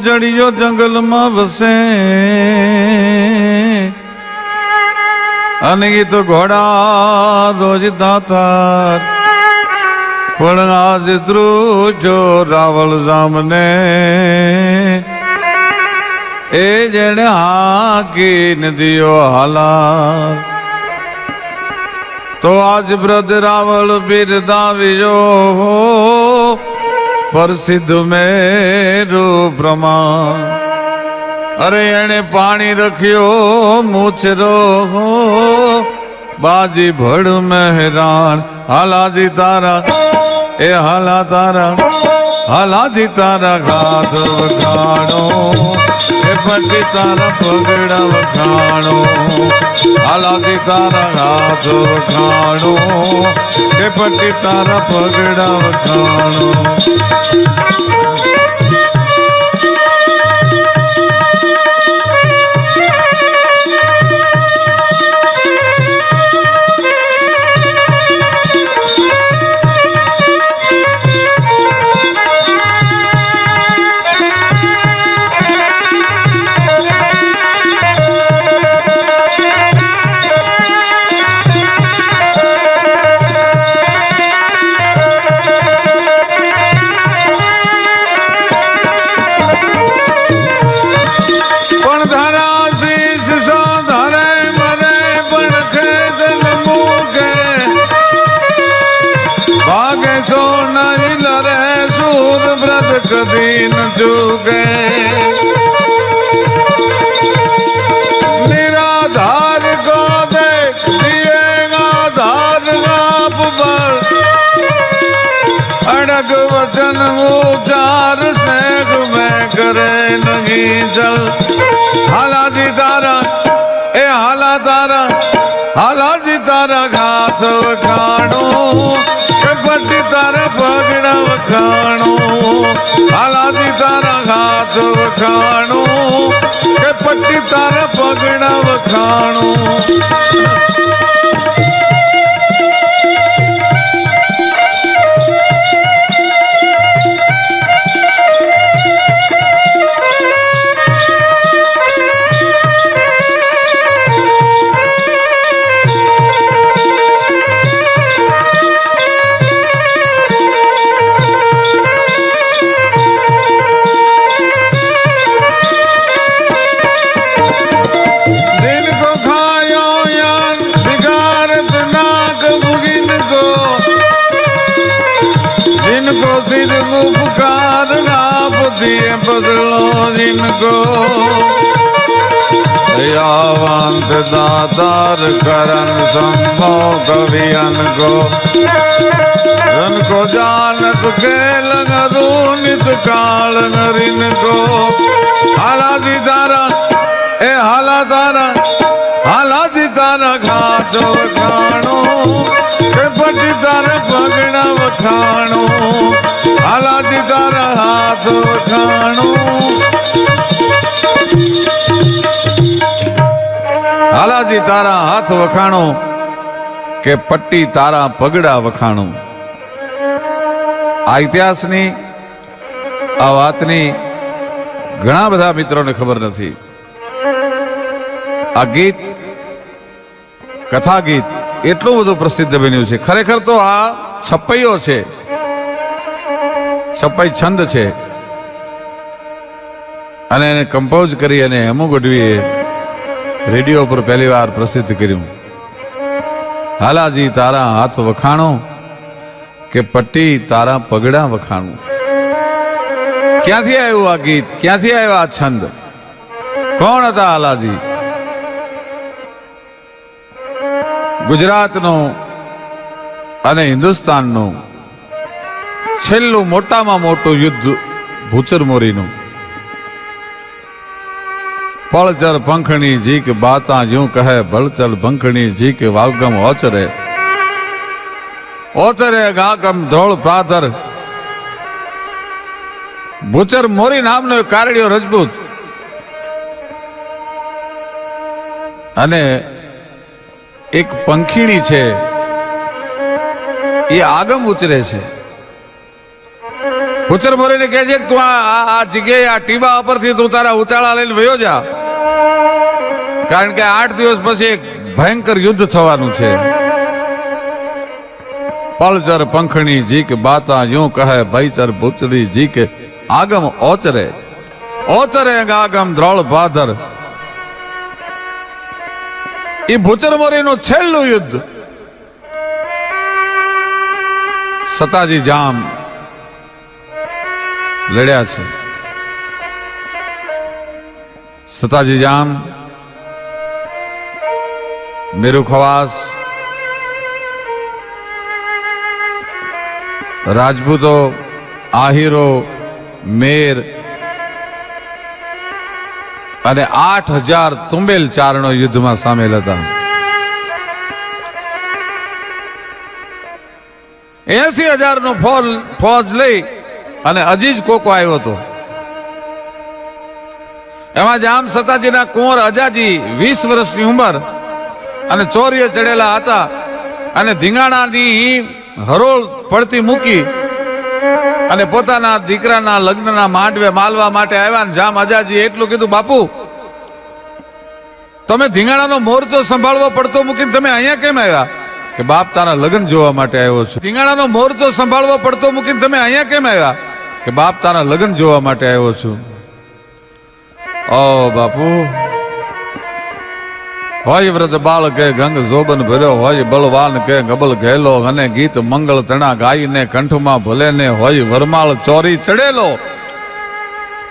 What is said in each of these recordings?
જડિયો જંગલમાં વસે અને એ તો ઘોડા રોજ દાતાર પણ આજ ધ્રુજો રાવળ સામને એ જેણે હાકી નદીઓ હાલા તો આજ બ્રધ રાવળ બિરદાવ્યો પ્રસિદ્ધ મેરુ પ્રમાણ અરે એને પાણી રખ્યો મૂછરો બાજી ભડ મહેરાન હાલાજી તારા એ હાલા તારા હાલાજી તારા ગાધ વખાણો એ પટી તારા પગડા વખાણો હાલાજી તારા ગાધ વખાણો એ પટી તારા પગડા વખાણો कदी न चूके निराधार को देख दिएगा धार आप पर अड़ग वचन उचार स्नेह में करे नहीं चल हालाजी तारा ए हाला तारा हालाजी तारा घात वखाणो पट्टी तारा पगड़ा वखाणो हालाजी तारा घात वखाणो के पट्टी तारा पगड़ा वखाणो सिर उपकार आप दिए बदलो जिनको दयावंत दातार करन संभव कवियन को उनको जानत के लगरू नित काल नरिन को हालाजी तारा ए हाला तारा हालाजी तारा घाट वखाणो के पटी तारा पगड़ा वखाणो हालाजी तारा हाथ वखाणो हालाजी तारा हाथ वखाणो के पट्टी तारा पगड़ा वखाणो आ इतिहासनी आ वातनी घणा बधा मित्रोने खबर नथी आ गीत कथा गीत એટલું બધું પ્રસિદ્ધ બન્યું છે ખરેખર તો આ છપ્પૈયો છે છપ્પઈ છંદ છે અને એને કમ્પોઝ કરી અને હેમુ ગઢવીએ રેડિયો પર પહેલી વાર પ્રસિદ્ધ કર્યું હાલાજી તારા હાથ વખાણો કે પટ્ટી તારા પગડા વખાણું ક્યાંથી આવ્યું આ ગીત ક્યાંથી આવ્યો આ છંદ કોણ હતા હાલાજી ગુજરાતનું અને હિન્દુસ્તાનનું છેલ્લું મોટામાં મોટું યુદ્ધ ભૂચર મોરીનું પળચર પંખણી જીક બાતા यूं કહે ભળચર પંખણી જીક વાવગમ ઓચરે ઓચરે ગાગમ ધોળ પ્રાતર ભૂચર મોરી નામનો એક કારડિયો રજપૂત અને એક પંખીણી છે એ આગમ ઉચરે છે ભૂચર મોરીને કહે છે કે તું આ જગ્યાએ આ ટીબા ઉપરથી તું તારા ઉચાળા લઈને વયો જા, કારણ કે 8 દિવસ પછી એક ભયંકર યુદ્ધ થવાનું છે. પલચર પંખણી જી કે બાતા यूं કહે ભયચર ભૂચરી જી કે આગમ ઓચરે ઓચરે આગમ દ્રોળ ભાદર. એ ભૂચર મોરીનું છેલ્લું યુદ્ધ સતાજી જામ લડ્યા છે. સતાજી જામ, મેરુ ખવાસ, રાજપૂતો, આહીરો, મેર અને 8000 તુંબેલ ચારણો યુદ્ધમાં સામેલ હતા. 80,000 નો ફોજ લઈ અને અજીજ કોકો આવ્યો હતો. એમાં જામ સતાજીના કુંવર અજાજી 20 વર્ષની ઉંમર અને ચોરીએ ચડેલા હતા અને ધીંગાણાની હરોળ પડતી મૂકી અને પોતાના દીકરાના લગ્નના માંડવે માલવા માટે આવ્યા. ને જામ અજાજી એટલું કીધું, બાપુ તમે ધીંગાણાનો મોરચો સંભાળવો પડતો મૂકીને તમે અહીંયા કેમ આવ્યા? કે બાપ તારા લગ્ન જોવા માટે આવ્યો છું. ધીંગાણાનો મોરચો સંભાળવો પડતો મૂકીને તમે અહીંયા કેમ આવ્યા? કે બાપ તારા લગ્ન જોવા માટે આવ્યો છું. ઓ બાપુ, હોય વ્રત બાળ કે ગંગ જોબન ભર્યો, હોય બળવાન કે ગબલ ઘેલો, અને ગીત મંગળ તણા ગાઈને કંઠમાં ભલે ને હોય વરમાળ ચોરી ચડેલો.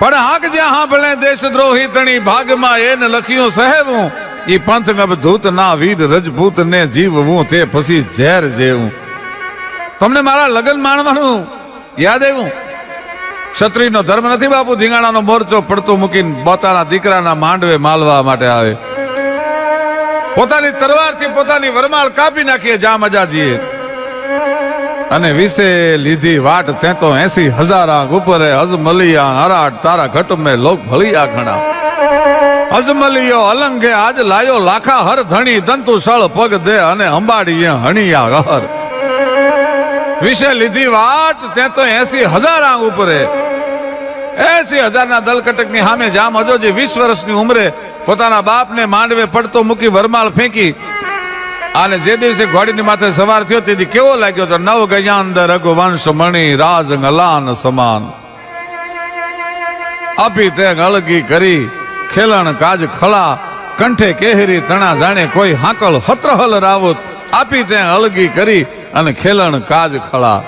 પણ હાક જ્યાં હા ભલે દેશદ્રોહી તણી ભાગમાં એને લખ્યું સહેવું, ઈ પંથ ગબ ધૂત ના વીર રજપૂત ને જીવવું તે પછી ઝેર જેવું. તમને મારા લગ્ન માણવાનું યાદ આવ્યું? ક્ષત્રિયનો ધર્મ નથી બાપુ ધીંગાણાનો મોરચો પડતો મૂકીને પોતાના દીકરાના માંડવે માલવા માટે આવે. પોતાની તરવારથી પોતાની વરમાળ કાપી નાખીએ જામ અજાજીએ અને વિશે લીધી વાટ તે તો 80,000 ઉપર અજમલિયા હરાટ તારા ઘટ મેં લોક ભલિયા ઘણા. અજમલિયો અલંગે આજ લાયો લાખા હર ધણી દંતુ સળ પગ દે અને અંબાડીએ હણિયા ઘર. વિશે લીધી વાટ તે તો 80,000 ઉપરે 80,000 ના દલકટક ની સામે જામ અજોજી 20 વર્ષની ઉંમરે પોતાના બાપને માંડવે પડતો મૂકી વરમાળ ફેંકી અને જે દિવસે ઘોડીની માથે સવાર થયો તેથી કેવો લાગ્યો તો નવ ગયાંદર રઘુવંશ મણી રાજ ગલાન સમાન. આપી તે અલગી કરી ખેલણ કાજ ખળા કંઠે કેહરી તણા જાણે કોઈ હાકલ હત્રહલ રાવત. આપી તે અલગી કરી અને ખેલણ કાજ ખળા.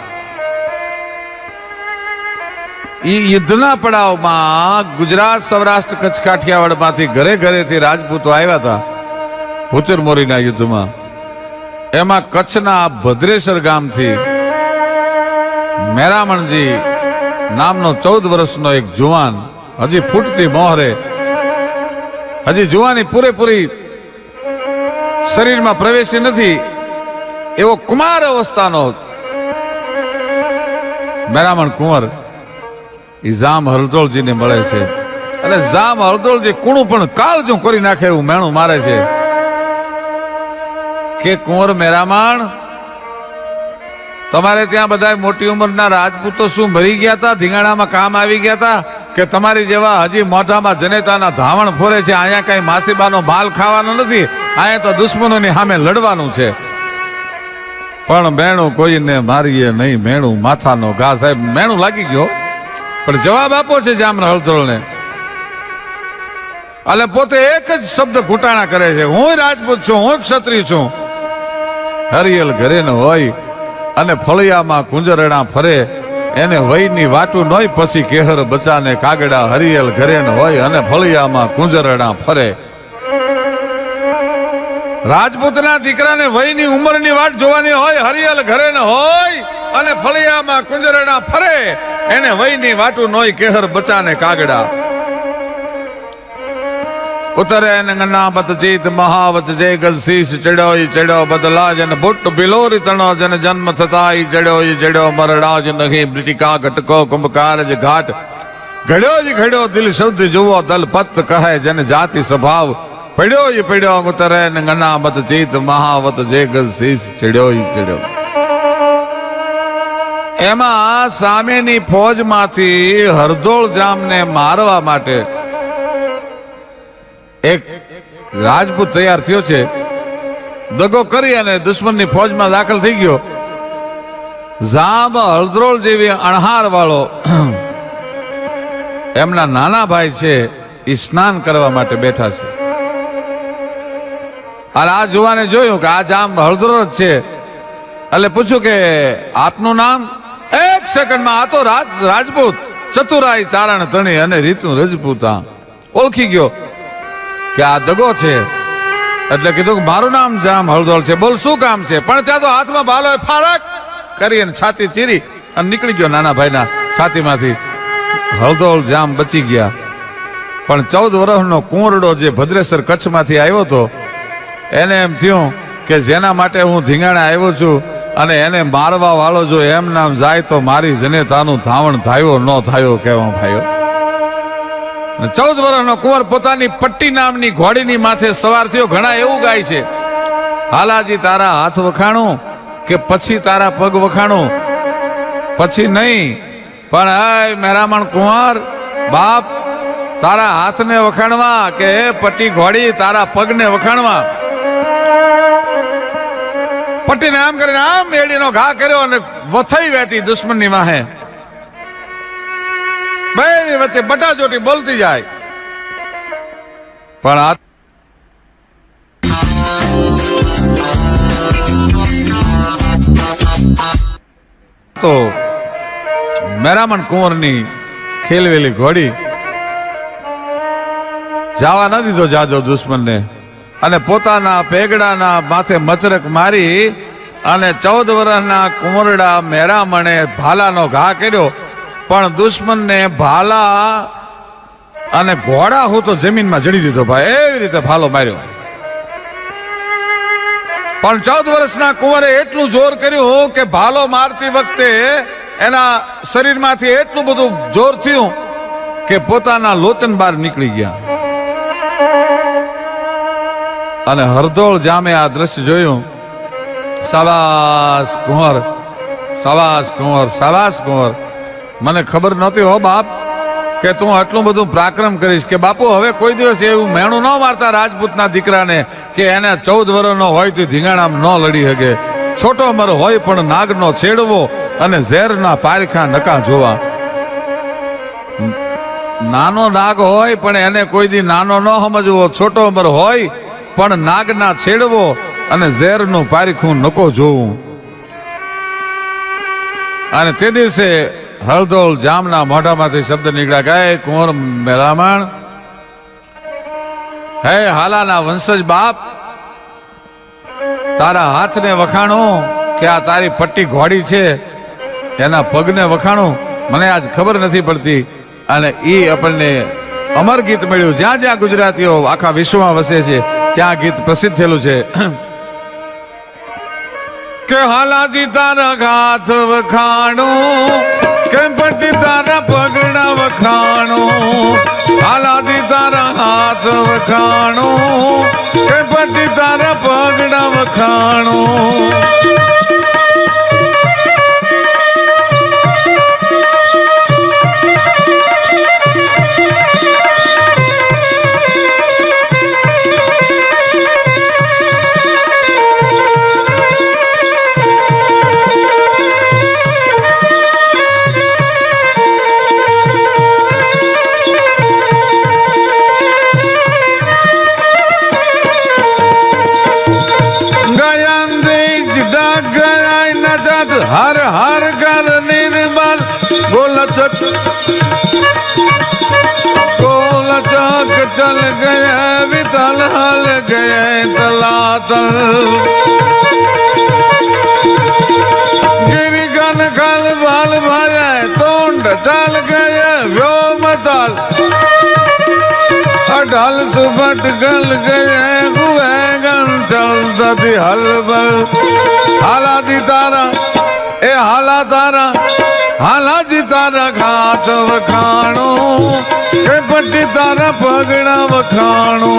ઈ યુદ્ધના પડાવમાં ગુજરાત, સૌરાષ્ટ્ર, કચ્છ, કાઠિયાવાડ માંથી ઘરે ઘરેથી રાજપૂતો આવ્યા હતા ભૂચર મોરીના યુદ્ધમાં. એમાં કચ્છના ભદ્રેશ્વર ગામથી મેરામણજી નામનો 14 વર્ષનો એક જુવાન, હજી ફૂટતી મોહરે, હજી જુવાની પૂરેપૂરી શરીરમાં પ્રવેશી નથી એવો કુમાર અવસ્થાનો મેરામણ કુંવર ઈ જામ હરદોળજીને મળે છે. અને જામ હરદોળજી કુણું પણ કાળજું કરી નાખે એવું મેણું મારે છે કે કુંવર મેરામણ, તમારે ત્યાં બધા મોટી ઉંમરના રાજપૂતો શું મરી ગયા હતા, ધીંગાણામાં કામ આવી ગયા હતા કે તમારી જેવા હજી મોઢામાં જનેતાના ધાવણ ફોરે છે? અહીંયા કઈ માસીબાનો માલ ખાવાનો નથી, અહીંયા તો દુશ્મનોની સામે લડવાનું છે. પણ મેણું કોઈને મારીએ નહીં, મેણું માથાનો ઘા. સાહેબ મેણું લાગી ગયો પણ જવાબ આપો છે જામ હળદોળને. એટલે પોતે એક જ શબ્દ ઘૂંટાણા કરે છે, હું રાજપૂત છું, હું ક્ષત્રિય છું. હરિયલ ઘરે ન હોય અને ફળિયામાં કુંજરણા ફરે એને વયની વાટું નોય પછી કેહર બચાને કાગડા. હરિયલ ઘરે ન હોય અને ફળિયામાં કુંજરણા ફરે. રાજપૂતના દીકરાને વયની ઉંમરની વાટ જોવાની હોય, હરિયલ ઘરે ન હોય અને ફળિયામાં કુંજરણા ફરે એને વયની વાટું નોય કેહર બચાને કાગડા. ઉતરે નંગના બત જીત મહાવત જે ગજ શીશ ચડ્યો ઈ ચડ્યો બદલા જન ભુટ્ટ બિલોરી તણો જન જન્મ થતા ઈ જડ્યો ઈ જડ્યો મરડાજ નહીં બ્રિટિકા ઘટકો કુંભકારજ ઘાટ. ઘડ્યો ઈ ઘડ્યો દિલ શુદ્ધ જુઓ દલ પત કહે જન જાતિ સ્વભાવ. પડ્યો ઈ પડ્યો ઉતરે નંગના બત જીત મહાવત જે ગજ શીશ ચડ્યો ઈ ચડ્યો. એમાં સામેની ફોજમાંથી હરદોળ જામને મારવા માટે એક રાજપૂત તૈયાર થયો છે. દગો કરી અને દુશ્મનની ફોજમાં દાખલ થઈ ગયો. જામ હળદ્રોળ જેવી અણહાર વાળો એમના નાના ભાઈ છે એ સ્નાન કરવા માટે બેઠા છે. અને આ જુવાને જોયું કે આ જામ હળદ્રોળ જ છે એટલે પૂછ્યું કે આપનું નામ? એક સેકન્ડમાં આ તો રાજપૂત ચતુરાઈ ચારણ ધણી અને રીતું રજપૂત ઓળખી ગયો કે આ દગો છે. એટલે કીધું કે મારું નામ જામ હળદોળ છે, બોલ શું કામ છે? પણ ત્યાં તો હાથમાં ભાલો ફારક કરી અને છાતી ચીરી અને નીકળી ગયો નાના ભાઈના છાતીમાંથી. હળદોળ જામ બચી ગયા. પણ 14 વર્ષનો કુંવરડો જે ભદ્રેશ્વર કચ્છમાંથી આવ્યો હતો એને એમ થયું કે જેના માટે હું ધીંગાણા આવ્યો છું અને એને મારવા વાળો જો એમ નામ જાય તો મારી જનેતાનું ધાવણ થાયો ન થાયો કેવા ભાઈઓ. 14 વર્ષનો કુંવર પોતાની પટ્ટી નામની ઘોડીની માથે સવાર થયો. ઘણા એવું ગાય છે, હાલાજી તારા હાથ વખાણું કે પછી તારા પગ વખાણું? પછી નહીં, પણ હે મહેરામણ કુંવર બાપ, તારા હાથને વખાણવા કે પટ્ટી ઘોડી તારા પગને વખાણવા? પટ્ટીને આમ કરીને આમ એડીનો ઘા કર્યો અને વથઈ વેતી દુશ્મનની વાહે. બેની વચ્ચે બટાજોટી બોલતી જાય. પણ આ તો મહેરામણ કુંવરની ખેલવેલી ઘોડી જવા ન દીધો જાજો દુશ્મનને અને પોતાના પેગડાના માથે મચરક મારી અને 14 વર્ષના કુંવરડા મહેરામણે ભાલાનો ઘા કર્યો. પણ દુશ્મનને ભાલા અને ઘોડા હું તો જમીનમાં જડી દીધો ભાઈ. એવી રીતે ભાલો માર્યો. પણ 14 વર્ષના કુંવરે એટલું જોર કર્યું કે ભાલો મારતી વખતે એના શરીરમાંથી એટલું બધું જોર થયું કે પોતાના લોચન બહાર નીકળી ગયા. અને હરદોળ જામે આ દ્રશ્ય જોયું. સાબાસ કુંવર, સાબાસ કુંવર, સાબાસ કુંવર. મને ખબર નહોતી હો બાપ કે તું આટલું બધું પરાક્રમ કરીશ. કે બાપુ હવે કોઈ દિવસ એવું મેણું ન મારતા રાજપૂતના દીકરાને કે એને 14 વર્ષનો હોય તો ધીંગાણામાં ન લડી શકે. છોટો મર હોય પણ નાગનો છેડવો અને ઝેરના પારખા નકા જોવા. નાનો નાગ હોય પણ એને કોઈ દી નાનો ન સમજવો. છોટો મર હોય પણ નાગના છેડવો અને ઝેરનું પારખું નકો જોવું. અને તે દિવસે હળદોળ જામના મોઢામાંથી શબ્દ નીકળ્યા, ગાય કુંવર મહેરામણ, હે હાલાના વંશજ બાપ, તારા હાથને વખાણો કે આ તારી પટ્ટી ઘોડી છે એના પગને વખાણું? મને આજ ખબર નથી પડતી. અને ઈ આપણને અમર ગીત મળ્યું. જ્યાં જ્યાં ગુજરાતીઓ આખા વિશ્વમાં વસે છે ત્યાં ગીત પ્રસિદ્ધ થયેલું છે કે હાલાજી તારા હાથ વખાણું કે પટ્ટી તારા પગડા વખાણું? હાલાજી તારા હાથ વખાણું કે પટ્ટી તારા પગડા વખાણું? हर हर कर निर्मल गोल चक चल गए वितल हल गए तलातल गिरी गन खल बाल भरे तोंड चल गए व्योम तल अडल सुबट गल गए गुए गन चल सती हल बल हालादी तारा ए हाला तारा हालाजी तारा घात वखाणो के पट्टी तारा पगड़ा वखाणो?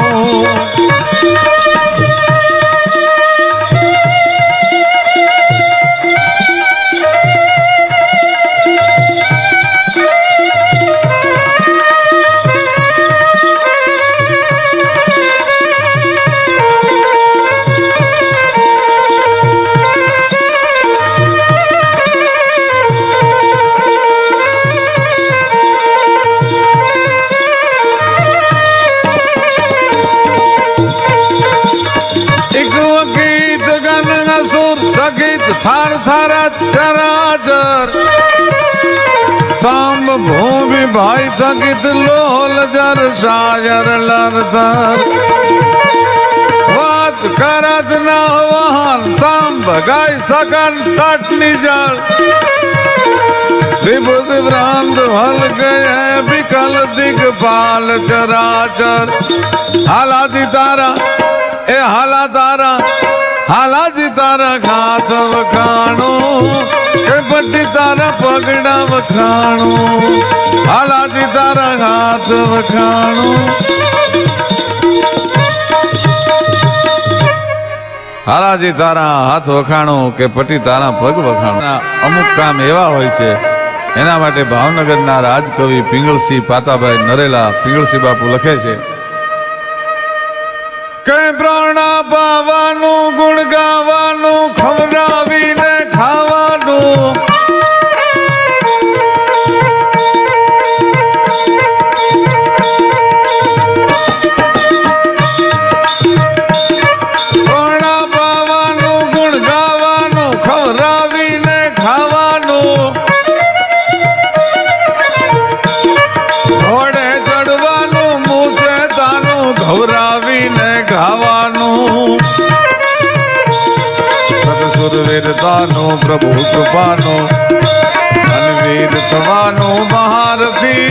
થાર થારા ચરાચર તાંબ ભૂમિ ભાઈ થકિત લોલ જર શાયર લરધર વાત કરત ના વહન તાંબ ગાય સગન તટની જળ વિભુત ભ્રાંત હલ ગયા વિકલ દિગપાલ ચરાચર હાલાજી તારા એ હાલા તારા હાલાજી તારા ઘાત વખાણું કે પટ્ટી તારા પગડા વખાણું હાલાજી તારા ઘાત વખાણું હાલાજી તારા હાથ વખાણું કે પટ્ટી તારા પગ વખાણું અમુક કામ એવા હોય છે એના માટે ભાવનગરના રાજકવિ પિંગળસિંહ પાતાભાઈ નરેલા પિંગળસિંહ બાપુ લખે છે કે પ્રાણા પાવાનું ગુણ ગાવાનું ખવડાવીને ખાવાનું પ્રાણા પાવાનું ગુણ ગાવાનું ખવડાવીને ખાવાનું ઘોડે ચડવાનું મૂછે તાનું ઘવરાવીને ગાવાનું સદસુરવીરતાનું પ્રભુ કૃપાનું અનવીર થવાનું મહારથી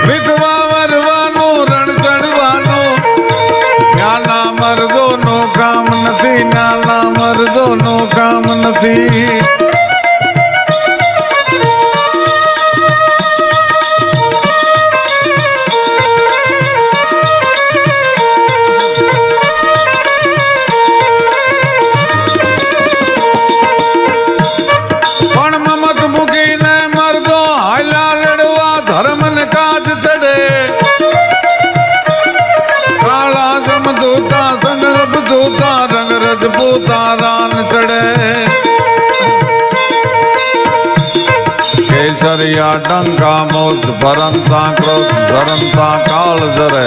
વિધવા વરવાનું રણ ચડવાનું નાના મર્દોનું કામ નથી નાના મર્દોનું કામ નથી પોતારાન ચડે કેસરિયા ડંકા મોજ ભરંતા ક્રોધ ધરંતા કાળ જરે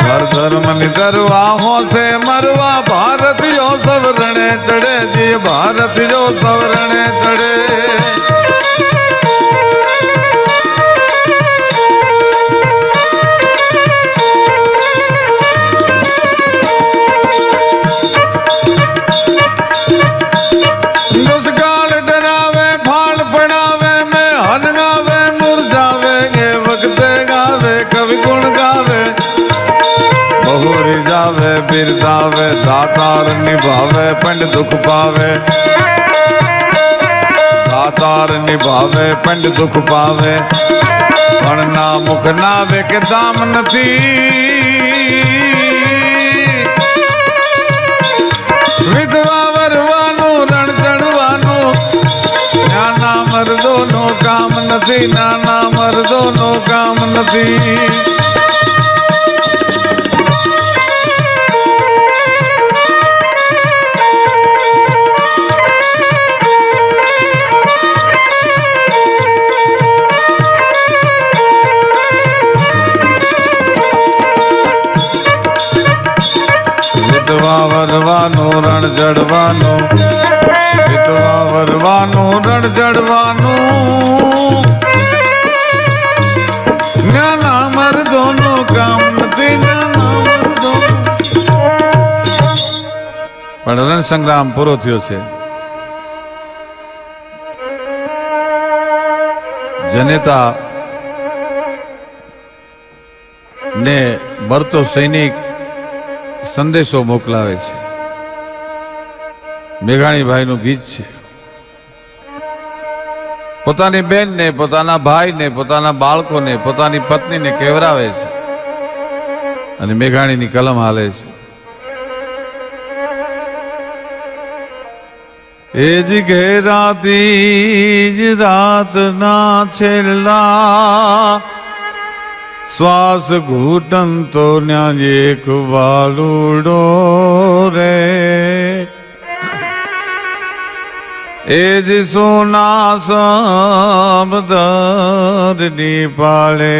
હર ધર્મ ની દરવા હોશે મરવા ભારતીયો સવરણે ચડે જી ભારતીયો સવરણે ચડે બિરદાવે દાતાર નિભાવે પંડ દુઃખ પાવે દાતાર નિભાવે પંડ દુઃખ પાવે પણ ના મુખ નાવે કે દામ નથી વિધવા વરવાનું રણ ચડવાનું નાના મર્દો નું કામ નથી નાના મર્દો નું કામ નથી વરવાનું રણ જડવાનું વિધવા વરવાનું રણ જડવાનું નાના મર્દોનું કામ નથી નાના મર્દો પણ રણ સંગ્રામ પૂરો થયો છે જનેતા ને મરતો સૈનિક સંદેશો મોકલાવે છે મેઘાણીભાઈ નું ગીત છે પોતાની બેન ને પોતાના ભાઈ ને પોતાના બાળકો ને પોતાની પત્ની ને કેવરાવે છે અને મેઘાણીની કલમ હાલે છે એ જ ઘેરાતી જ રાતના છેલ્લા શ્વાસ ઘૂંટન તો ન્યા એક વાલુડો રે એ જ સોના સમદરની પાળે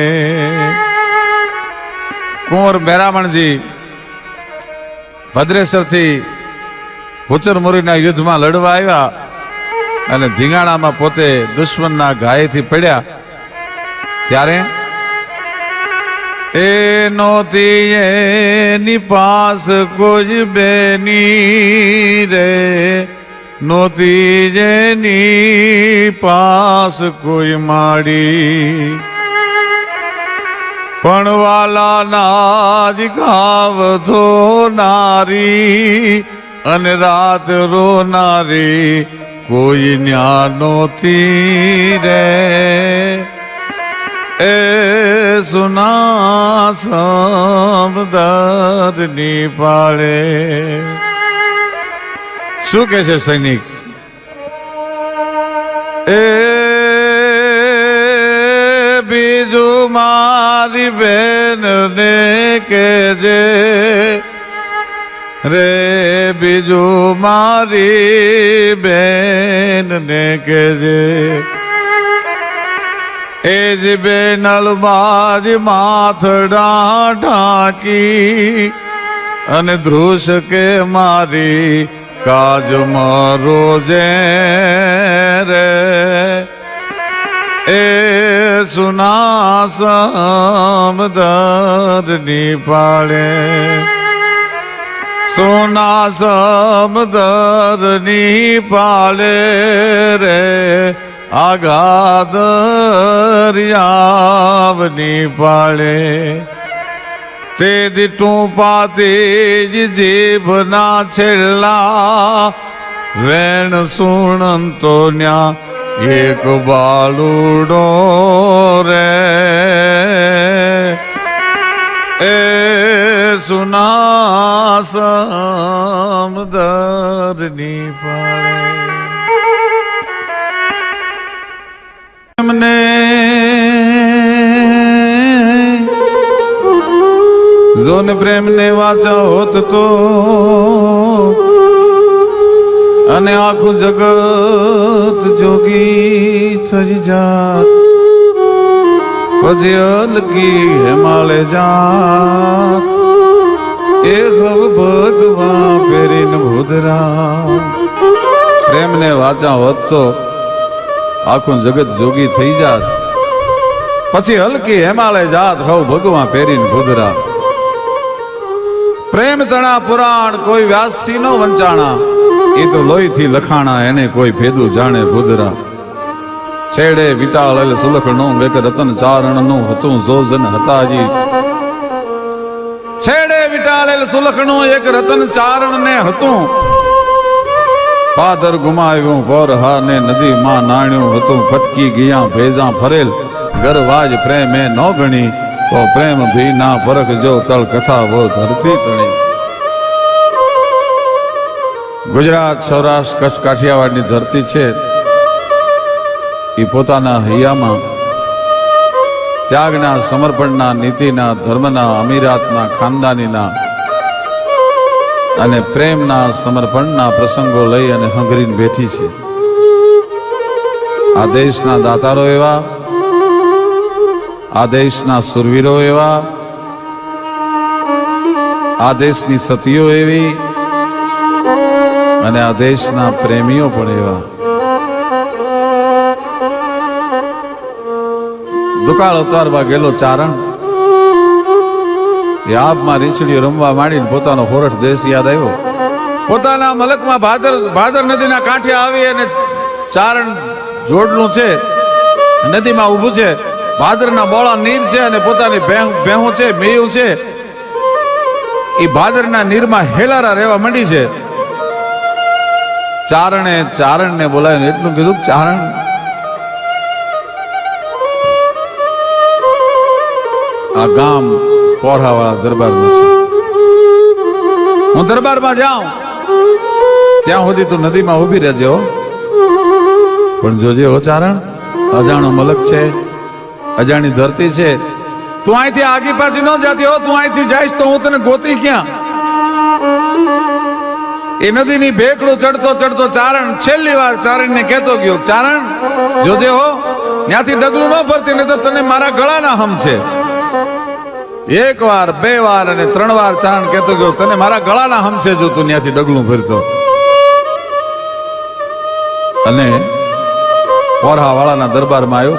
કુંવર બેરામણજી ભદ્રેશ્વરથી ભૂચરમુરીના યુદ્ધમાં લડવા આવ્યા અને ધીંગાણામાં પોતે દુશ્મનના ઘાયેથી પડ્યા ત્યારે એ નોતી એની પાસ કોઈ બેની રે, નોતી જેની પાસ કોઈ માડી, પણ વાલા નાજ ગાવ ધોનારી અને રાત રોનારી કોઈ ન્યા નોતી રે. એ સુના સમદરની પાળે. શું કે છે સૈનિક? એ બીજું મારી બેન ને કેજે રે, બીજું મારી બેન ને કેજે, એ જ બેનલ બાજ માથડા ઢાંકી અને ધ્રુસ કે મારી કાજ મારો જે રે. એ સુના સમદરની પાળે, સોના સમદરની પાળે રે, આગાદરિયાવની પાળે. તે દીટું પાતી જ જીભના છેલ્લા વેણ સુણંતો ન્યા એક બાલુડો રે. એ સુના સમદરની પાળે. મને જોન પ્રેમ ને વાંચા હોત તો અને આખું જગત જોગી થઈ જાત, પછી અલગી હેમાળે જાત, એ હવ ભગવા પેરીને ભૂદરા. પ્રેમ ને વાંચા હોત તો આખું જગત જોગી થઈ જાત, પછી હલકી હેમાળે જાત, હવ ભગવા પેરીને ભૂદરા. પ્રેમ તણા પુરાણ કોઈ વ્યાસથી નો વંચાણા, એ તો લોહીથી લખાણા, એને કોઈ ભેદું જાણે ભૂદરા. છેડે વિટાળેલ સુલખણું એક રતન ચારણનું હતું જોજન હતાજી. છેડે વિટાળેલ સુલખણું એક રતન ચારણ ને હતું, પાદર ગુમાવ્યું પોરહા ને નદીમાં નાણ્યું હતું. ફટકી ગયા ભેજા ફરેલ ગરવાજ પ્રેમે ન ગણી, તો પ્રેમ ભી ના પરખ જો તળ કથા વો ધરતી તણી. ગુજરાત, સૌરાષ્ટ્ર, કચ્છ, કાઠિયાવાડની ધરતી છે એ પોતાના હૈયામાં ત્યાગના, સમર્પણના, નીતિના, ધર્મના, અમીરાતના, ખાનદાનીના અને પ્રેમના, સમર્પણના પ્રસંગો લઈ અને હંગરીને બેઠી છે. આ દેશના દાતારો એવા, આ દેશના સુરવીરો એવા, આ દેશની સતીઓ એવી અને આ દેશના પ્રેમીઓ પણ એવા. દુકાળ ઉતારવા ગયેલો ચારણ એ આબમાં રીંછડીઓ રમવા માંડીને પોતાનો હોરઠ દેશ યાદ આવ્યો. પોતાના મલકમાં ભાદર નદીના કાંઠે આવી અને ચારણ જોડલું છે, નદીમાં ઊભું છે, ભાદરના બોળા નીર છે અને પોતાની ભેહું છે, મેયું છે, એ ભાદરના નીરમાં હેલારા રહેવા માંડી છે. ચારણને બોલાવીને એટલું કીધું, ચારણ આ ગામ પોરહાવાળા દરબારનું છે, હું દરબારમાં જાઉં ત્યાં સુધી તું નદીમાં ઉભી રહેજે હો, પણ જોજે હો ચારણ, અજાણો મલક છે, અજાણી ધરતી છે, તું અહીંથી આગી પાછી ન જાતી હો. તું અહીંથી જઈશ તો હું તને ગોતી ક્યાં? એ નદીની ભેખડું ચડતો ચડતો ચારણ છેલ્લી વાર ચારણને કહેતો ગયો, ચારણ જોજે હો, ત્યાંથી ડગલું ન ભરતી, નહીં તો તને મારા ગળાના હમ છે. એક વાર, બે વાર અને 3 વાર ચારણ કહેતો ગયો, તને મારા ગળાના હમસે જો તું ત્યાંથી ડગલું ભરતો. અને પોરહા વાળાના દરબારમાં આવ્યો,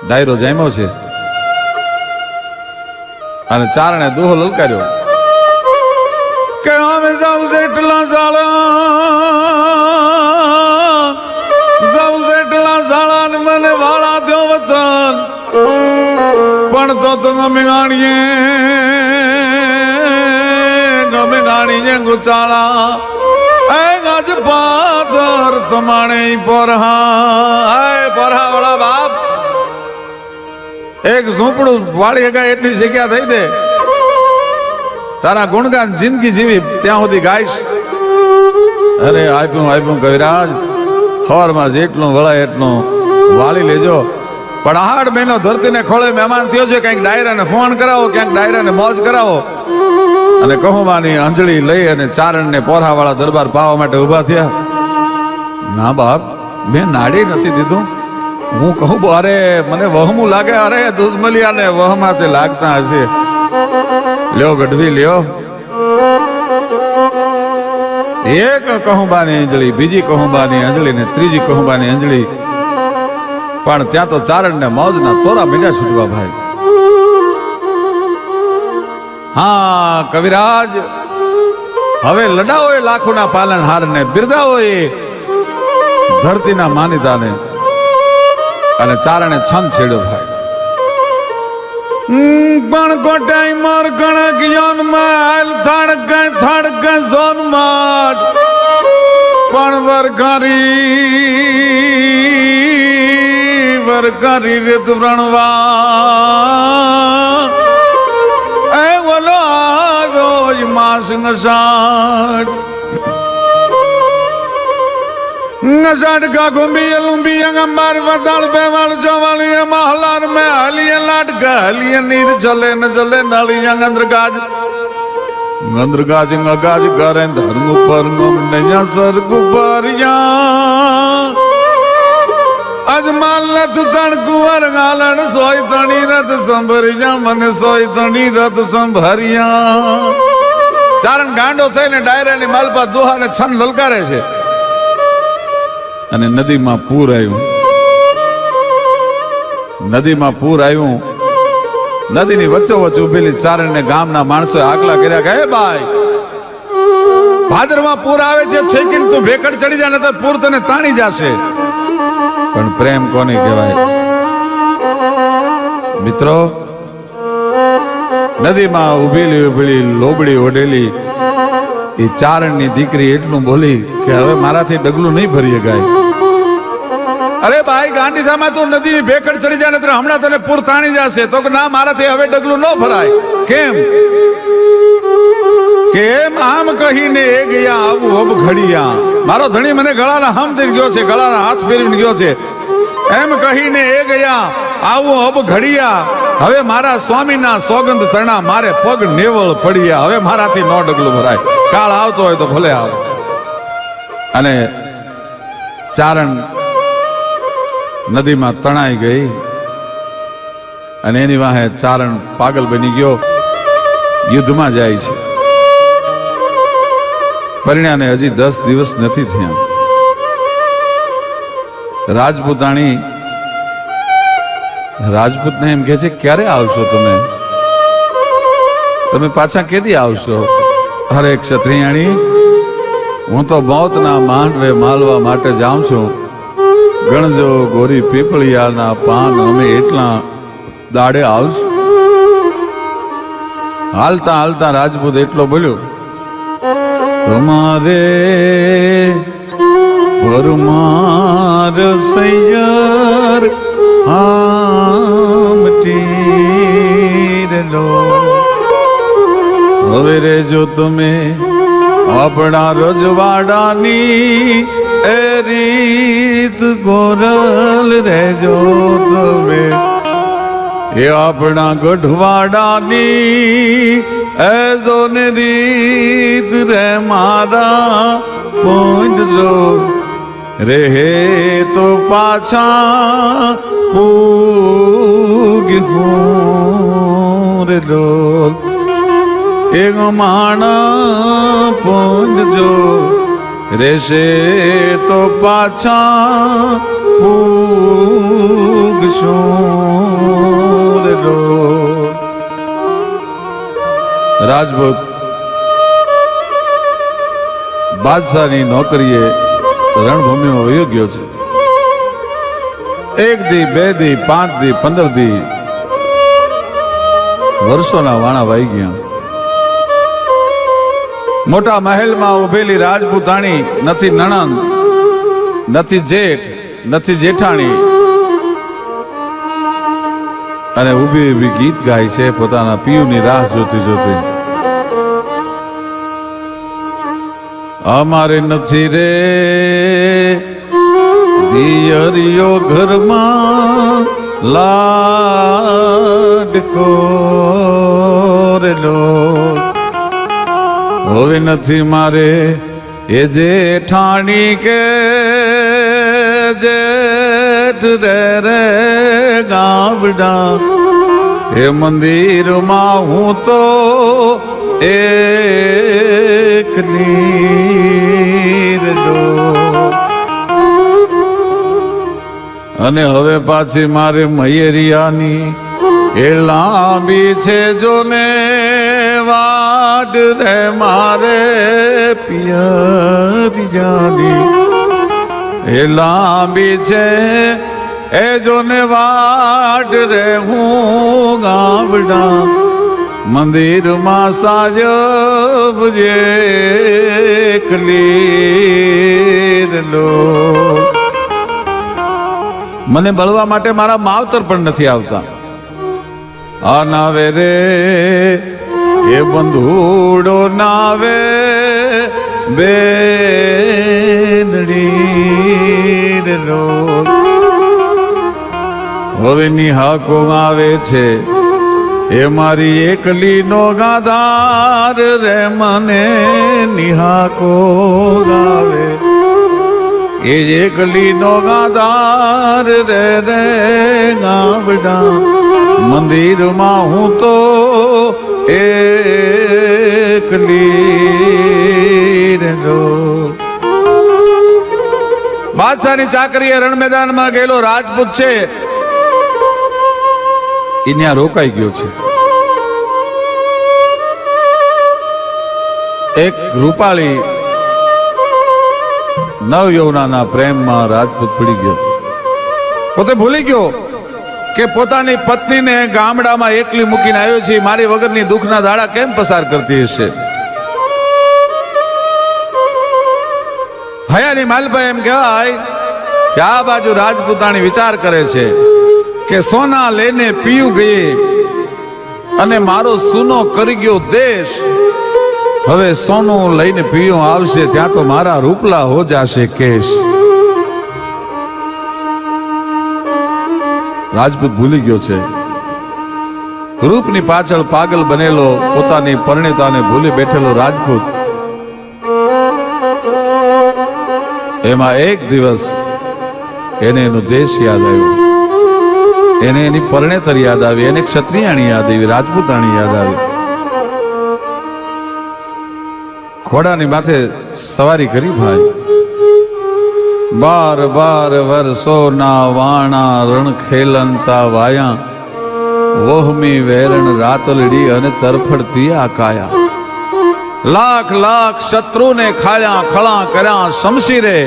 ડાયરો જામ્યો છે અને ચારણે દોહો લલકાર્યો કે અમે સૌ જેટલા સાળા મને વાળા દો વતન, પણ તો ગમે ગાણીએ ગુચાળા ગજ પાથર તમાણે પોરહા વાળા બાપ એક ઝૂંપડું વાળી ગયા એટલી જગ્યા થઈ દે, તારા ગુણગાન જિંદગી જીવી ત્યાં સુધી ગાઈશ. અરે આપ્યું કવિરાજ, ખબરમાં જેટલું વળાય એટલું વાળી લેજો, પણ 8 મહિનો ધરતીને ખોળે મહેમાન થયો છે, કંઈક ડાયરાને ફોન કરાવો, ક્યાંક ડાયરાને મોજ કરાવો. અને કહુમાની અંજળી લઈ અને ચારણને પોરહાવાળા દરબાર પાવા માટે ઉભા થયા. ના બાપ, મેં નાડી નથી દીધું. હું કહું અરે મને વહમું લાગે, અરે દૂધમલિયાને વહમાં તે લાગતા હશે. લ્યો ગઢવી લ્યો. એક કહુંબાની અંજળી, બીજી કહુંબાની અંજળી ને ત્રીજી કહુંબાની અંજળી. પણ ત્યાં તો ચારણને મોજના તોરા મીંડા છૂટવા ભાઈ. હા કવિરાજ, હવે લડાવો એ લાખોના પાલનહારને, બિરદાવો એ ધરતીના માનીતાને. અને ચારણે છંદ છેડ્યો ભાઈ. પણ કોટાઈ મોર કણક યોન માલ થડકે સોન માટ, પણ વરકારી રીત વ્રણવા એ બોલો આવ્યો માસ નસાટ. नसाट का घुम्बिया लुम्बिया अंबार बदल बेवाल जवालिया महलार में हलिया लाटका हलिया नीर चले न चले नालिया गंद्रगाज गाज करे धर्म पर नया स्वर्ग परिया अजमाल न तू तण कुंवर गालन सोई तणी रथ संभरिया मने सोई तणी रथ संभरिया. चारण गांडो थईने डायरानी मालपा दोहा ने छंद ललकारे छे. અને નદીમાં પૂર આવ્યું. નદીની વચ્ચોવચ્ચ ઉભેલી ચારણને ગામના માણસોએ આગલા કર્યા કે હે ભાઈ, ભાદરમાં પૂર આવે છે, ઠેકીને તું ભેકડ ચડી જા, નતર પૂર તને તાણી જશે. પણ પ્રેમ કોને કહેવાય મિત્રો? નદીમાં ઉભેલી લોબડી ઓઢેલી એ ચારણની દીકરી એટલું બોલી કે હવે મારાથી ડગલું નહીં ભરી ગાય. અરે ભાઈ ગાંધીધામાં તું નદીની ભેકડ ચડી જાય, નતર હમણાં તને પૂર તાણી જશે. તો કે ના, મારાથી હવે ડગલું ન ભરાય. કેમ? આમ કહીને એ ગયા આવું હબ ઘડિયા. મારો ધણી મને ગળાના હમ દઈ ગયો છે, ગળાના હાથ ફેરવીને ગયો છે. એમ કહીને એ ગયા આવું હબ ઘડિયા. હવે મારા સ્વામીના સોગંદ તણા મારે પગ નેવળ પડ્યા. હવે મારાથી ન ડગલું ભરાય. કાળ આવતો હોય તો ભલે આવે. અને ચારણ નદીમાં તણાઈ ગઈ અને એની વાહે ચારણ પાગલ બની ગયો. યુદ્ધમાં જાય છે. પરિણામે હજી 10 દિવસ નથી થયા. રાજપૂતને એમ કહે છે, ક્યારે આવશો તમે પાછા કેદી આવશો? અરે ક્ષત્રિયાણી, હું તો મોતના માંડવે માલવા માટે જાઉં છું. ગણજો ગોરી પીપળિયાના પાન, અમે એટલા દાડે આવશું. હાલતા હાલતા રાજપૂત એટલો બોલ્યો, તમારે પરમાર સૈયર આમટીરલો. હવે રે જો તમે આપણા રજવાડાની એ રીત ગોરલ રેજો તમે. એ આપણા ગઢવાડાની એ જોને રીત રે મારા પૂંજજો રે તો પાછા પૂગ હું. રે લોલ એક માણા પૂંજો રેશે તો પાછા પૂગશું રે લોલ. રાજપૂત બાદશાહની નોકરીએ રણભૂમિમાં વયો ગયો છે. 1 દી 2 દી 5 દી 15 દી વર્ષોના વાણા વાઈ ગયા. મોટા મહેલમાં ઉભેલી રાજપૂતાણી નથી નણંદ, નથી જેઠ, નથી જેઠાણી, અને ઊભી ઊભી ગીત ગાય છે પોતાના પિયુની રાહ જોતી જોતી. અમારે નથી રે દિયરિયો ઘરમાં લાડકો રે લોલ. હવે નથી મારે એ જેઠાણી કે જેઠ રે ગામડા. એ મંદિરમાં હું તો એકલી રે લોલ. અને હવે પાછી મારે મૈયરિયાની એ લાંબી છે જોને વાડ રે મારે પિયરિયાની એ લાંબી છે એ જોને વાડ રે હું ગામડા. મંદિરમાં સાજબ એકલી રે લોલ. મને બળવા માટે મારા માવતર પણ નથી આવતા. આ નાવે રે એ બંધુડો નાવે બેનડી રે લોલ. હવે નિહાકો આવે છે એ મારી એકલી નો ગાધાર રે. મને નિહાકો આવે એ એકલી નો ગાધાર રે રે ગામડા. મંદિરમાં હું તો એકલી રે લોલ. બાદશાહની ચાકરીએ રણ મેદાનમાં ગયેલો રાજપૂત છે એ ત્યાં રોકાઈ ગયો છે. એક રૂપાળી નવ યૌવનાના પ્રેમમાં રાજપૂત પડી ગયો. પોતે ભૂલી ગયો કે પોતાની પત્નીને ગામડામાં એકલી મૂકીને આવ્યો છે. મારી વગરની દુઃખના દાડા કેમ પસાર કરતી હશે. હયાની માલભાઈ એમ કહેવાય કે આ બાજુ રાજપૂતાણી વિચાર કરે છે કે સોના લઈને પીયું ગઈ અને મારો સૂનો કરી ગયો દેશ. હવે સોનું લઈને પીયું આવશે ત્યાં તો મારા રૂપલા હો જાશે કેશ. રાજપૂત ભૂલી ગયો છે. રૂપની પાછળ પાગલ બનેલો પોતાની પરણિતાને ભૂલી બેઠેલો રાજપૂત. એમાં એક દિવસ એને એનો દેશ યાદ આવ્યો, એને એની પરણેતર યાદ આવી, એને ક્ષત્રિયાણી યાદ આવી, રાજપૂતાણી યાદ આવી. ઘોડાની માથે સવારી કરી ભાઈ. 12 વર્ષોના વાણા રણ ખેલનતા વાયા. વોહમી વેરણ રાતલડી અને તરફડતી આ કાયા. લાખ લાખ શત્રુને ખાયા, ખળા કર્યા શમશીરે.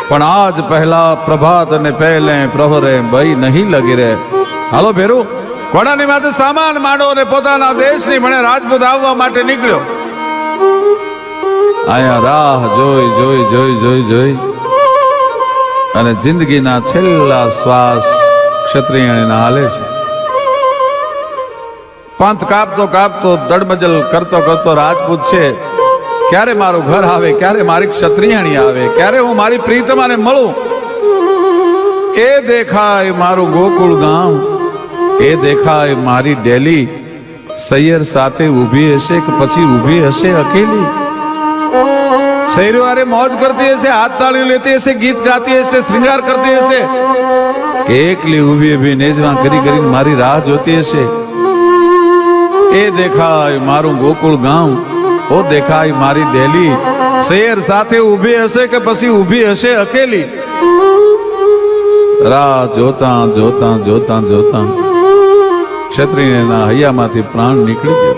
પણ આજ પહેલા પ્રભાત અને પહેલે પ્રહરે ભય નહીં લગી રે. હાલો ભેરું. ઘોડાની માથે સામાન માંડો અને પોતાના દેશની મને રાજપૂત આવવા માટે નીકળ્યો. આયા રાહ જોઈ જોઈ જોઈ જોઈ જોઈ અને જિંદગીના છેલ્લા શ્વાસ ક્ષત્રિયના હાલે છે. પંથ કાપતો કાપતો દડમજલ કરતો કરતો રાજપૂત છે. ક્યારે મારું ઘર આવે, ક્યારે મારી ક્ષત્રિયાણી આવે, ક્યારે હું મારી પ્રીતમાને મળું. એ દેખાય મારું ગોકુળ ગામ, એ દેખાય મારી ડેલી. સૈયર સાથે ઊભી હશે કે પછી ઊભી હશે અકેલી. શહેરીવારે મોજ કરતી હશે, હાથ તાળી લેતી હશે, ગીત ગાતી હશે, શ્રૃંગાર કરતી હશે કે એકલી ઊભી ઊભી નેજવા કરી કરીને મારી રાહ જોતી હશે. એ દેખાય મારું ગોકુળ ગામ, ઓ દેખાય મારી દેલી, શેર સાથે ઊભી હશે કે પછી ઊભી હશે અકેલી. રાહ જોતા જોતા જોતા જોતા ક્ષત્રિયના હૈયામાંથી પ્રાણ નીકળી ગયો.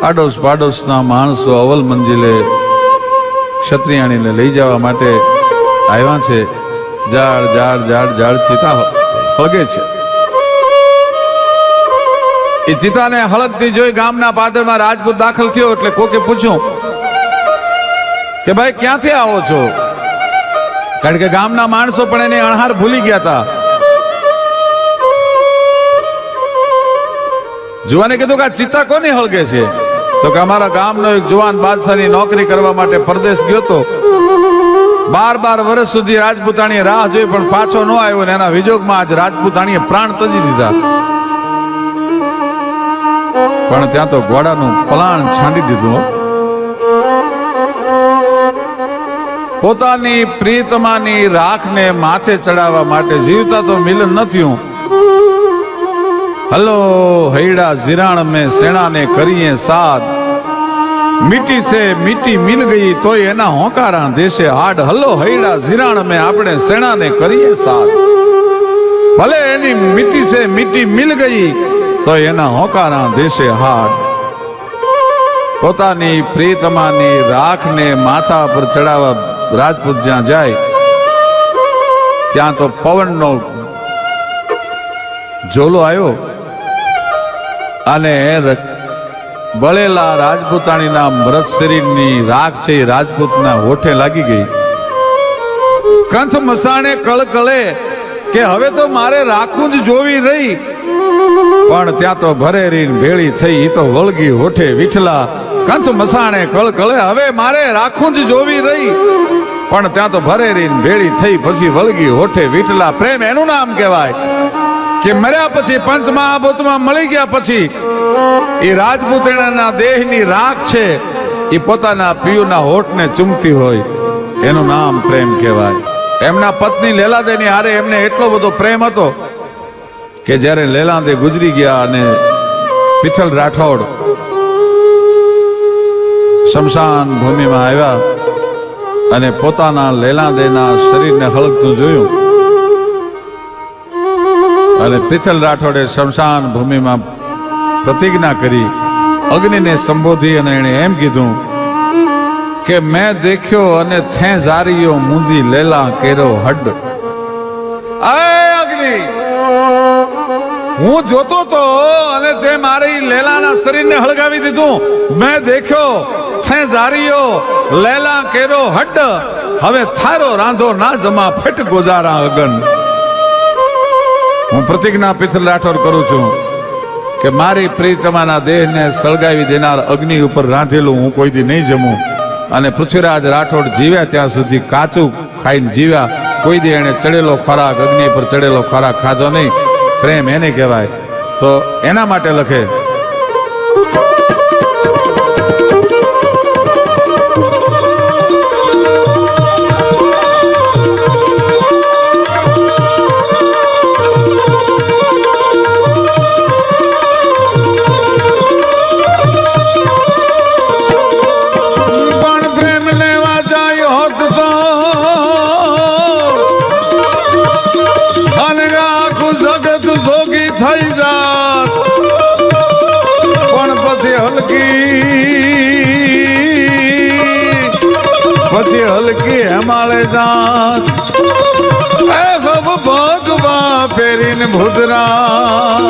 આડોશ પાડોશના માણસો અવલ મંજિલે ક્ષત્રિયાણીને લઈ જવા માટે આવ્યા છે. જાડ જાડ જાડ જાડ ચિતા હળગે છે. એ ચિતાને હળગતી જોઈ ગામના પાદરમાં રાજપૂત દાખલ થયો. એટલે કોકે પૂછ્યું કે ભાઈ ક્યાંથી આવો છો? કારણ કે ગામના માણસો પણ એની અણહાર ભૂલી ગયા હતા. જુવાને કીધું કે આ ચિતા કોની હળગે છે? તો કે અમારા ગામનો એક જુવાન બાદશાહની નોકરી કરવા માટે પરદેશ ગયો તો 12 વર્ષ સુધી રાજપૂતાણીએ રાહ જોઈ પણ પાછો ન આવ્યો ને એના વિજોગમાં આજ રાજપૂતાણીએ પ્રાણ તજી દીધા. પણ ત્યાં તો ઘોડાનું પલાણ છાંડી દીધું. પોતાની પ્રિયતમાની રાખને માથે ચડાવવા માટે જીવતા તો મિલન ન થયું. હલો હૈડા જીરાણ મેં સેણા ને કરીએ સાદ, મીટી છે મીટી મિલ ગઈ તોય એના હોકારા દેશે હાડ. હલો હૈડા જીરાણ મેં આપણે સેણા ને કરીએ સાદ, ભલે એની મીટી છે મીટી મિલ ગઈ તો એના હોકારા દેશે હાડ. પોતાની પ્રિયતમાની રાખને માથા પર ચડાવવા રાજપૂત જ્યાં જાય ત્યાં તો પવનનો ઝોલો આવ્યો અને બળેલા રાજપૂતાણીના મૃત શરીરની રાખ છે એ રાજપૂતના હોઠે લાગી ગઈ. કંઠ મસાણે કળકળે કે હવે તો મારે રાખું જ જોવી રહી. પણ ત્યાં તો ભરેરી ભેળી થઈ, એ તો વળગી હોઠે વિઠલા. કંઠ મસાણે કળકળે હવે મારે રાખું જ જોવી રહી. પણ ત્યાં તો ભરેરી ભેળી થઈ પછી વળગી હોઠે વિઠલા. પ્રેમ એનું નામ કહેવાય કે મર્યા પછી પંચમહાભૂતમાં મળી ગયા પછી એ રાજપૂતાણીના દેહની રાખ છે એ પોતાના પિયુના હોઠને ચૂમતી હોય, એનું નામ પ્રેમ કહેવાય. એમના પત્ની લેલાદેની હારે એમને એટલો બધો પ્રેમ હતો કે જ્યારે લેલાદે ગુજરી ગયા અને પિથલ રાઠોડ શમશાન ભૂમિમાં આવ્યા અને પોતાના લેલાદેના શરીરને હળગતું જોયું અને પિથલ રાઠોડે શમશાન ભૂમિમાં પ્રતિજ્ઞા કરી, અગ્નિને સંબોધી અને એણે એમ કીધું કે મેં દેખ્યો અને થે જારીયો મુજી લેલા કેરો હડ. આય અગ્નિ, હું જોતો તો અને તે મારી લેલાના શરીરને હળગાવી દીધું. મેં દેખ્યો થે જારીયો લેલા કેરો હડ, હવે થારો રાંધો ના જમા ફેટ ગોજારા અગન. હું પ્રતિજ્ઞા પિથલ રાઠોડ કરું છું કે મારી પ્રિયતમાના દેહને સળગાવી દેનાર અગ્નિ ઉપર રાંધેલું હું કોઈ દી નહીં જમું. અને પૃથ્વીરાજ રાઠોડ જીવ્યા ત્યાં સુધી કાચું ખાઈને જીવ્યા, કોઈ દી એને ચડેલો ખોરાક, અગ્નિ પર ચડેલો ખોરાક ખાધો નહીં. પ્રેમ એને કહેવાય. તો એના માટે લખે થઈ જાત પણ પછી હલકી હેમાળે જાત. એ ભગવા પેરીને ભૂદરા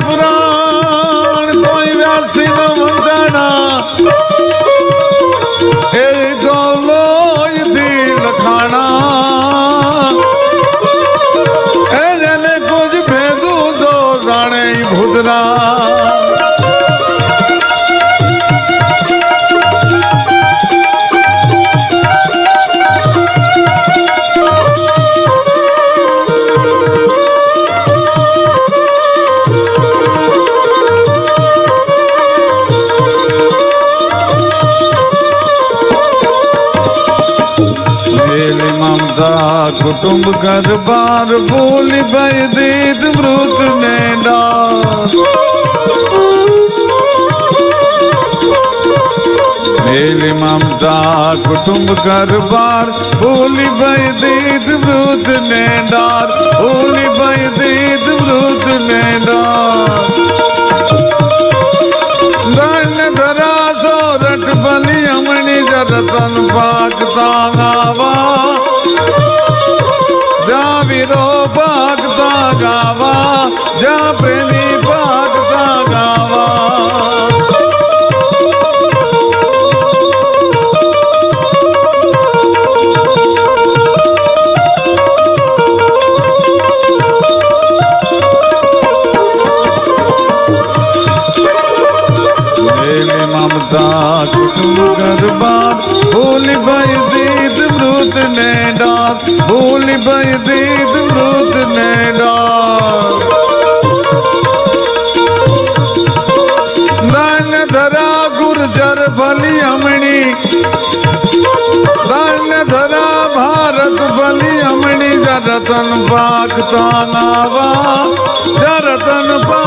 પુરાણ ममता कुटुंब घर बार बोली भय दीद मृत ने डार मेली ममता कुटुंब घर बार बोली भय दीद मृत ने डार बोली भय दीद मृत ने डार धन धरा सोरठ बलि अमणि जरतन पाकता गावा जा वीरो पाकता गावा जा प्रेमी पाकता गावा ममता कुटुंब घर बार भूलि भय दीद मृत ने डार भूलि भय दीद मृत ने डार दान धरा गुर्जर भली अमणी दान धरा भारत भली अमणी जरतन पाकता नावा जरतन पा